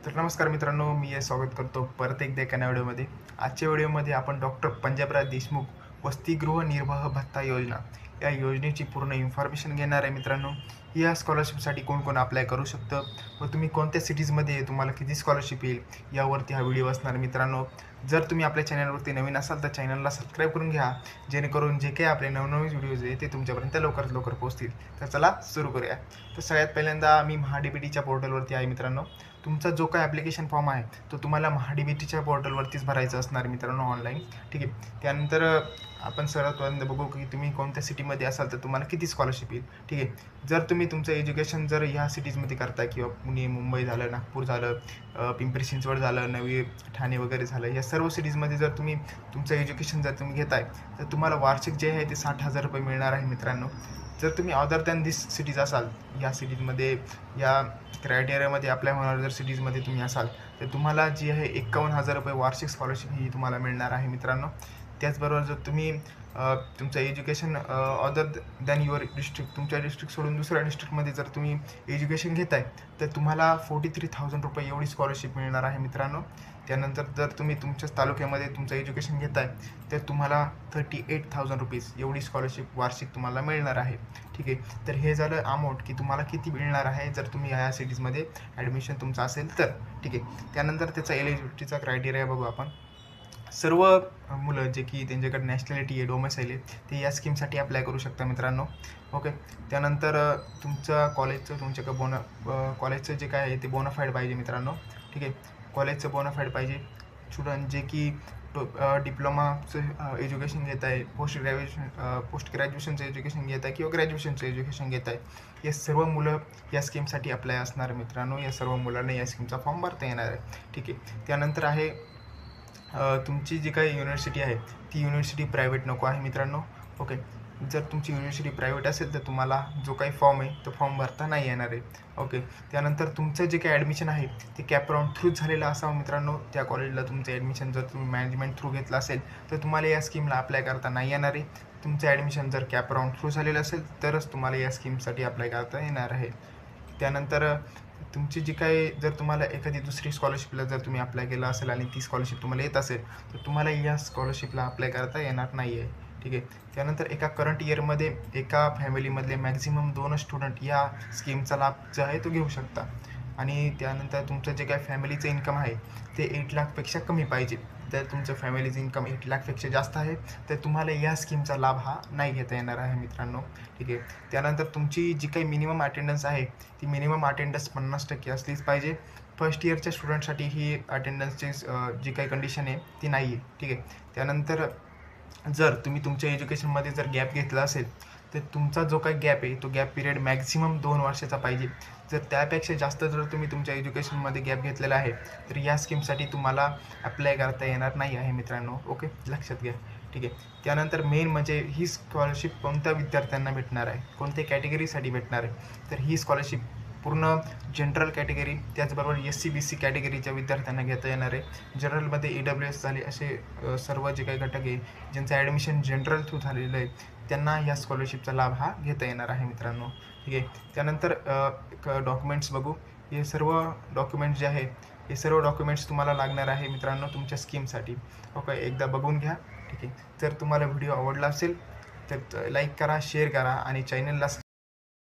तर नमस्कार मित्रांनो, मी हे स्वागत करतो परत एकदा एका नव्या व्हिडिओमध्ये. आजच्या व्हिडिओमध्ये आपण डॉक्टर पंजाबराव देशमुख वसतिगृह निर्वाह भत्ता योजना या योजनेची पूर्ण इन्फॉर्मेशन घेणार आहे मित्रांनो. या स्कॉलरशिपसाठी कोण कोण अप्लाय करू शकतं व तुम्ही कोणत्या सिटीजमध्ये तुम्हाला किती स्कॉलरशिप येईल यावरती हा व्हिडिओ असणार मित्रांनो. जर तुम्ही आपल्या चॅनलवरती नवीन असाल तर चॅनलला सबस्क्राईब करून घ्या, जेणेकरून जे काही आपले नवनवीन व्हिडिओज आहे ते तुमच्यापर्यंत लवकरात लवकर पोहोचतील. तर चला सुरू करूया. तर सगळ्यात पहिल्यांदा मी महाडीबीटीच्या पोर्टलवरती आहे मित्रांनो. तुमचा जो काही ॲप्लिकेशन फॉर्म आहे तो तुम्हाला महाडीबीटीच्या पोर्टलवरतीच भरायचा असणार मित्रांनो ऑनलाईन. ठीक आहे. त्यानंतर आपण सर्वात पहिल्यांदा बघू की तुम्ही कोणत्या सिटीमध्ये असाल तर तुम्हाला किती स्कॉलरशिप येईल. ठीक आहे. जर तुम्ही तुमचं एज्युकेशन जर ह्या सिटीजमध्ये करताय किंवा पुणे, मुंबई झालं, नागपूर झालं, पिंपरी चिंचवड झालं, नवी ठाणे वगैरे झालं, या सर्व सिटीजमध्ये जर तुम्ही तुमचं एज्युकेशन जर तुम्ही घेताय तर तुम्हाला वार्षिक जे आहे ते 60,000 रुपये मिळणार आहे मित्रांनो. जर तुम्ही अदर दॅन दिस सिटीज असाल, या सिटीजमध्ये या क्रायटेरियामध्ये अप्लाय होणार जर सिटीजमध्ये तुम्ही असाल तर तुम्हाला जी आहे 51,000 रुपये वार्षिक स्कॉलरशिप ही तुम्हाला मिळणार आहे मित्रांनो. त्याचबरोबर जर तुम्ही तुमचं education other than your district, तुमच्या डिस्ट्रिक्ट सोडून दुसऱ्या डिस्ट्रिक्टमध्ये जर तुम्ही एज्युकेशन घेताय तर तुम्हाला 43,000 रुपये एवढी स्कॉलरशिप मिळणार आहे मित्रांनो. त्यानंतर जर तुम्ही तुमच्याच तालुक्यामध्ये तुमचं एज्युकेशन घेताय तर तुम्हाला 38,000 रुपीज एवढी स्कॉलरशिप वार्षिक तुम्हाला मिळणार आहे. ठीक आहे. तर हे झालं अमाऊंट की तुम्हाला किती मिळणार आहे जर तुम्ही ह्या सिटीजमध्ये ॲडमिशन तुमचं असेल तर. ठीक आहे. त्यानंतर त्याचा एलिजिबिलिटीचा क्रायटेरिया बघू आपण. सर्व मुलं जे की त्यांच्याकडे नॅशनॅलिटी आहे, डोमेसाईल आहे, ते या स्कीमसाठी अप्लाय करू शकता मित्रांनो. ओके. त्यानंतर तुमच्या कॉलेजचं तुमच्याकडे कॉलेजचं जे काय आहे ते बोनाफाईड पाहिजे मित्रांनो. ठीक आहे. कॉलेजचं बोनाफाईड पाहिजे. स्टुडंट जे की डिप्लोमाचं एज्युकेशन घेत आहे, पोस्ट ग्रॅज्युएशनचं एज्युकेशन घेत आहे किंवा ग्रॅज्युएशनचं एज्युकेशन घेत आहे, हे सर्व मुलं या स्कीमसाठी अप्लाय असणार मित्रांनो. या सर्व मुलांना या स्कीमचा फॉर्म भरता येणार आहे. ठीक आहे. त्यानंतर आहे तुमची जी काही युनिव्हर्सिटी आहे ती युनिव्हर्सिटी प्रायव्हेट नको आहे मित्रांनो. ओके. जर तुमची युनिव्हर्सिटी प्रायव्हेट असेल तर तुम्हाला जो काही फॉर्म आहे तो फॉर्म भरता नाही येणार आहे. ओके. त्यानंतर तुमचं जे काही ॲडमिशन आहे ते कॅपराऊंड थ्रूच झालेलं असावं मित्रांनो. त्या कॉलेजला तुमचं ॲडमिशन जर तुम्ही मॅनेजमेंट थ्रू घेतलं असेल तर तुम्हाला या स्कीमला अप्लाय करता नाही येणार आहे. तुमचं ॲडमिशन जर कॅपराऊंड थ्रू झालेलं असेल तरच तुम्हाला या स्कीमसाठी अप्लाय करता येणार आहे. त्यानंतर तुमची जी काही जर तुम्हाला एखादी दुसरी स्कॉलरशिपला जर तुम्ही अप्लाय केलं असेल आणि ती स्कॉलरशिप तुम्हाला येत असेल तर तुम्हाला या स्कॉलरशिपला अप्लाय करता येणार नाही आहे. ठीक आहे. त्यानंतर एका करंट इयरमध्ये एका फॅमिलीमधले मॅक्झिमम 2 स्टुडंट या स्कीमचा लाभ जो आहे तो घेऊ शकता. आणि त्यानंतर तुमचं जे काही फॅमिलीचं इन्कम आहे ते 8 लाखपेक्षा कमी पाहिजे. जर तुमचं फॅमिलीचं इन्कम 8 लाखपेक्षा जास्त आहे तर तुम्हाला या स्कीमचा लाभ हा नाही घेता येणार आहे मित्रांनो. ठीक आहे. त्यानंतर तुमची जी काही मिनिमम अटेंडन्स आहे ती मिनिमम अटेंडन्स 50% असलीच पाहिजे. फर्स्ट इयरच्या स्टुडंटसाठी ही अटेंडन्सची जी काही कंडिशन आहे ती नाही आहे. ठीक आहे. त्यानंतर जर तुम्ही तुमच्या एज्युकेशनमध्ये जर गॅप घेतला असेल तर तुमचा जो काही गॅप आहे तो गॅप पिरियड मॅक्झिमम 2 वर्षाचा पाहिजे. जर त्यापेक्षा जास्त जर तुम्ही तुमच्या एज्युकेशनमध्ये गॅप घेतलेला आहे तर या स्कीमसाठी तुम्हाला अप्लाय करता येणार नाही आहे मित्रांनो. ओके. लक्षात घ्या. ठीक आहे. त्यानंतर मेन म्हणजे ही स्कॉलरशिप कोणत्या विद्यार्थ्यांना भेटणार आहे, कोणत्या कॅटेगरीसाठी भेटणार आहे, तर ही स्कॉलरशिप पूर्ण जनरल कॅटेगरी त्याचबरोबर SC-BC कॅटेगरीच्या विद्यार्थ्यांना घेता येणार आहे. जनरलमध्ये EWS झाले असे सर्व जे काही घटक आहे ज्यांचं ॲडमिशन जनरल थ्रू झालेलं आहे त्यांना या स्कॉलरशिपचा लाभ हा घेता येणार आहे मित्रांनो. ठीक आहे. त्यानंतर डॉक्युमेंट्स बघू. हे सर्व डॉक्युमेंट्स जे आहे हे सर्व डॉक्युमेंट्स तुम्हाला लागणार आहे मित्रांनो तुमच्या स्कीमसाठी. ओके. एकदा बघून घ्या. ठीक आहे. जर तुम्हाला व्हिडिओ आवडला असेल तर लाईक करा, शेअर करा आणि चॅनलला